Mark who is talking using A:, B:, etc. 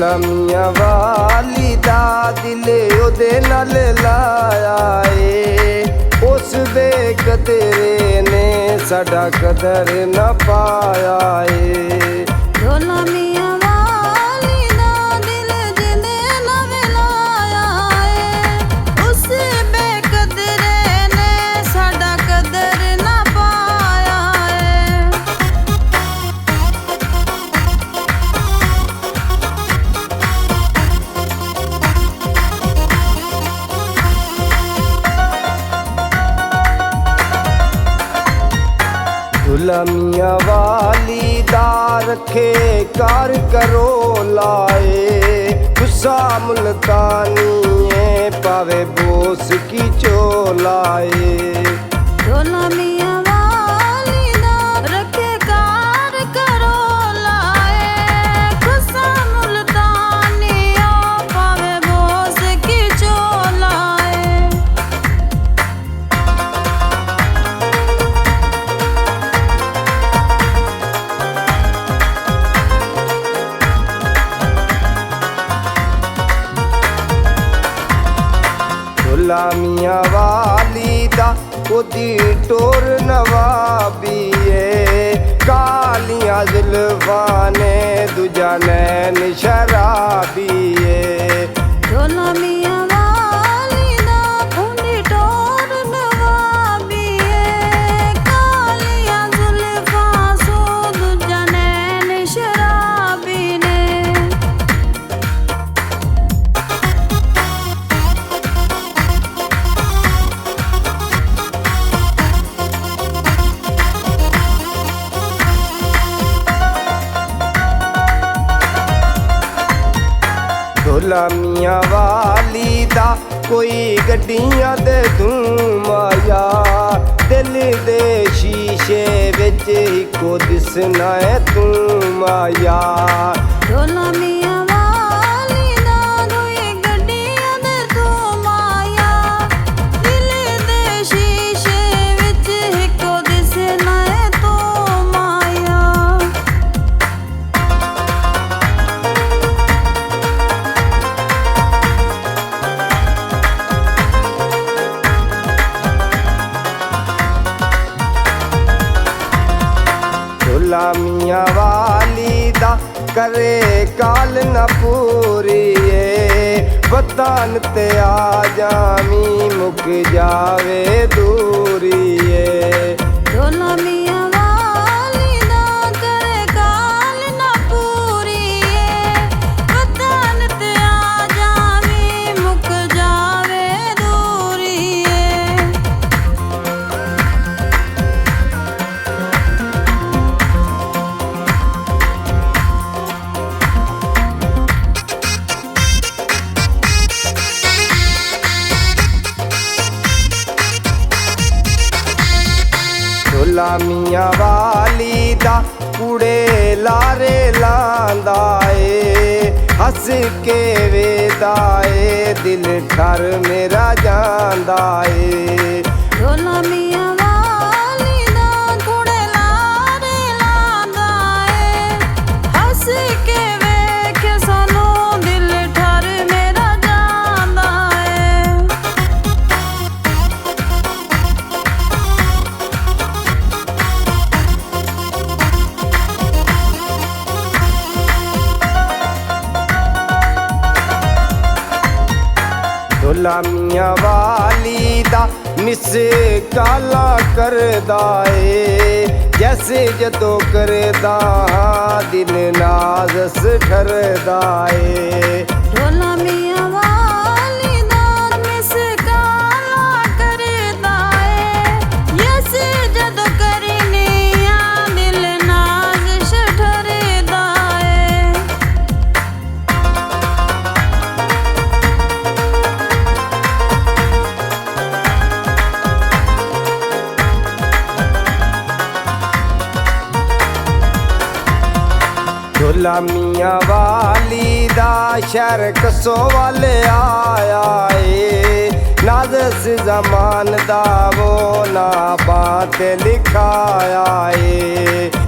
A: ਝੁਲਮੀਆਂ ਵਾਲੀ ਦਾ ਦਿਲ ਉਹਦੇ ਨਾਲ ਲਾਇਆ ਏ। ਉਸ ਬੇਕਦਰੇ ਨੇ ਸਾਡਾ ਕਦਰ ਨਾ ਪਾਇਆ ਏ।
B: ਝੁਲਮੀਆਂ ਵਾਲੀ ਦਾ ਦਿਲ ਜਿਹਦੇ ਨਾਲ ਲਾਇਆ ਏ। ਉਸ ਬੇਕਦਰੇ ਨੇ ਸਾਡਾ ਕਦਰ ਨਾ ਪਾਇਆ ਏ।
A: ਝੁਲਮੀਆਂ ਵਾਲੀ ਦਾ ਰਖੇ ਕਾਰ ਕਰੋ ਲਾਏ। ਗੁੱਸਾ ਮੁਲਤਾਨੀ ਏ ਪਾਵੇ ਬੋਸ ਕੀ ਚੋਲਾਏ।
B: ਝੁਲਮੀਆਂ ਵਾਲੀ ਦਾ ਰਖੇ ਕਾਰ ਕਰੋ ਲਾਏ। ਗੁੱਸਾ ਮੁਲਤਾਨੀ ਓ ਪਾਵੇ ਬੋਸ ਕੀ ਚੋਲਾਏ।
A: ਝੁਲਮੀਆਂ ਵਾਲੀ ਦਾ ਉਹਦੀ ਟੋਰ ਨਵਾਬੀ ਏ। ਕਾਲੀਆਂ ਜ਼ੁਲਫਾਂ ਨੇ ਦੂਜਾ ਨੈਣ ਸ਼ਰਾਬੀ ਏ।
B: ਝੁਲਮੀਆਂ ਵਾਲੀ ਦਾ ਉਹਦੀ ਟੋਰ ਨਵਾਬੀ ਏ। ਕਾਲੀਆਂ ਜ਼ੁਲਫਾਂ ਸੋ ਦੂਜਾ ਨੈਣ ਸ਼ਰਾਬੀ ਨੇ।
A: ਝੁਲਮੀਆਂ ਵਾਲੀ ਦਾ ਕੋਈ ਗੱਡੀਆਂ ਦੇ ਧੂਮ ਆਇਆ। ਦਿਲ ਦੇ ਸ਼ੀਸ਼ੇ ਵਿੱਚ ਇੱਕੋ ਦਿਸਣਾ ਏ ਤੂੰ ਮਾਇਆ।
B: ਝੁਲਮੀਆਂ ਵਾਲੀ ਦਾ ਕੋਈ ਗੱਡੀਆਂ ਦੇ ਧੂਮ ਆਇਆ। ਦਿਲ ਦੇ ਸ਼ੀਸ਼ੇ ਵਿੱਚ ਇੱਕੋ ਦਿਸਣਾ ਏ ਤੂੰ ਮਾਇਆ।
A: ਝੁਲਮੀਆਂ ਵਾਲੀ ਦਾ ਕਰੇ ਕਾਲ ਨਾ ਪੂਰੀ ਏ। ਵਤਨ ਤੇ ਆ ਜਾਵੀਂ ਮੁੱਕ ਜਾਵੇ ਦੂਰੀ ਏ।
B: ਝੁਲਮੀਆਂ ਵਾਲੀ ਦਾ ਕਰੇ ਕਾਲ ਨਾ ਪੂਰੀ ਏ। ਵਤਨ ਤੇ ਆ ਜਾਵੀਂ ਮੁੱਕ ਜਾਵੇ ਦੂਰੀ ਏ।
A: ਝੁਲਮੀਆਂ ਵਾਲੀ ਦਾ ਕੁੜੇ ਲਾਰੇ ਲਾਂਦਾ ਏ। ਹੱਸ ਕੇ ਵੇਦਾ ਏ ਦਿਲ ਠਰ ਮੇਰਾ ਜਾਂਦਾ ਏ।
B: ਝੁਲਮੀਆਂ ਵਾਲੀ ਦਾ ਕੁੜੇ ਲਾਰੇ ਲਾਂਦਾ ਏ। ਹੱਸ ਕੇ ਵੇਖ ਸਾਨੂੰ ਦਿਲ ਠਰ ਮੇਰਾ ਜਾਂਦਾ ਏ।
A: ਝੁਲਮੀਆਂ ਵਾਲੀ ਦਾ ਮਿਸ ਕਾਲਾ ਕਰਦਾ ਏ। ਜੈਸੇ ਜਦੋਂ ਕਰਦਾ ਦਿਲ ਨਾਜ਼ਸ ਠਰਦਾ ਏ।
B: ਝੁਲਮੀਆਂ ਵਾਲੀ ਦਾ ਮਿਸ ਕਾਲਾ ਕਰਦਾ ਏ। ਯਸ ਜਦੋਂ ਕਰਨੀ ਆ ਦਿਲ ਨਾਜ਼ਿਸ਼ ਠਰਦਾ ਏ।
A: ਝੁਲਮੀਆਂ ਵਾਲੀ ਦਾ ਸ਼ਹਿਰ ਕਸੋ ਵੱਲ ਆਇਆ ਏ। नाज़ ज़मान दा वो ना बात लिखाया है।